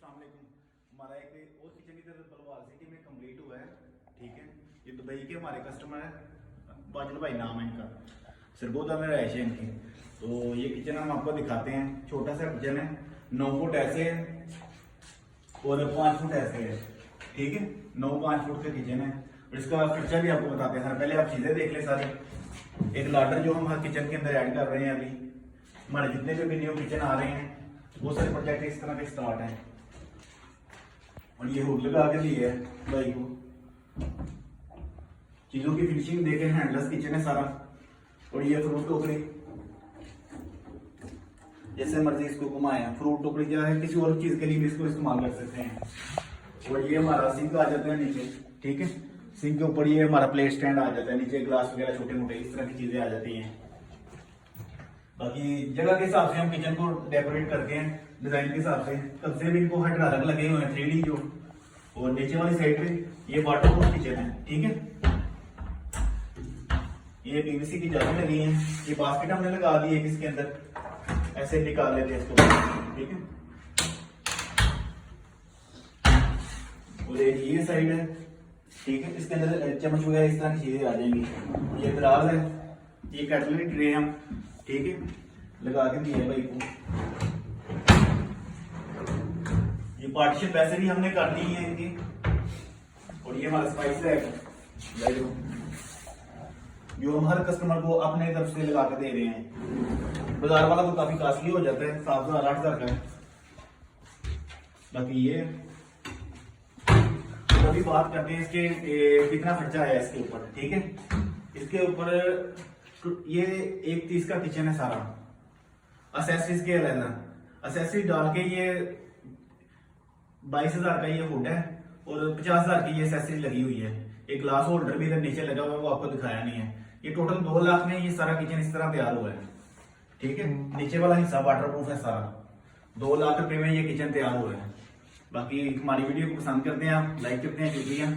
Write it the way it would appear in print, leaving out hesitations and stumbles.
अस्सलाम वालेकुम। हमारा एक और किचन इधर बलवाल सिटी में कंप्लीट हुआ है। ठीक है, ये दुबई के हमारे कस्टमर है, बाजल भाई नाम है इनका, सरगोदा में रहायश है इनकी। तो ये किचन हम आपको दिखाते हैं। छोटा सा किचन है, 9 फुट ऐसे है और 5 फुट ऐसे है। ठीक है, 9-5 फुट का किचन है। और इसका खर्चा भी आपको बताते हैं। पहले आप चीजें देख ले सारी। एक लाडर जो हम हर किचन के अंदर ऐड कर रहे हैं, अभी हमारे जितने भी न्यू किचन आ रहे हैं वो सारे प्रोजेक्ट इस तरह के स्टार्ट हैं। और ये हुड लगा के लिए है भाई को, चीजों की फिनिशिंग देखे, हैंडलेस किचन है सारा। और ये फ्रूट टोकरी, जैसे मर्जी इसको घुमाए, फ्रूट टोकरी जो है किसी और चीज के लिए भी इसको इस्तेमाल कर सकते हैं। और ये हमारा सिंक आ जाता है नीचे। ठीक है, सिंक के ऊपर ये हमारा प्लेट स्टैंड आ जाता है, नीचे ग्लास वगैरह छोटे मोटे इस तरह की चीजें आ जाती हैं। बाकी जगह के हिसाब से हम किचन को डेकोरेट करते हैं, डिजाइन के हिसाब से। तब से भी इनको हाइड्रोलिक लगे हुए हैं 3D जो। और नीचे वाली साइड पे ये वाटरप्रूफ किचन है। ठीक है, ये पीवीसी की जाली लगी है। ये बास्केट हमने लगा दी है इसके अंदर, ऐसे निकाल लेते हैं इसको। ठीक है, और ये साइड है। ठीक है, इसके अंदर चम्मच वगैरह इस तरह की चीजें आ जाएंगी। ये दराज है, ये कैटलरी ट्रे हम ठीक है लगा के दिए भाई को। ये पार्टीशन वैसे भी हमने कर दी है इनकी। और ये हमारा स्पाइस है जो हम हर कस्टमर को अपने तरफ से लगा के दे रहे हैं। बाजार वाला तो काफी कॉस्टली हो जाता है, 7,000-8,000 का है। बाकी ये तो अभी बात करते हैं इसके कितना खर्चा आया इसके ऊपर। ठीक है, इसके ऊपर ये 1,30 का किचन है सारा, असेसरीज के अलग असेसरीज डाल के ये 22,000 का ये हुड है। और 50,000 की ये असेसरीज लगी हुई है। एक ग्लास होल्डर भी इधर नीचे लगा हुआ है, वो आपको दिखाया नहीं है। ये टोटल 2 लाख में ये सारा किचन इस तरह तैयार हुआ है। ठीक है, नीचे वाला हिस्सा वाटरप्रूफ है सारा। 2 लाख रुपए में ये किचन तैयार हुआ है। बाकी हमारी वीडियो को पसंद करते हैं आप, लाइक करते हैं, शुक्रिया।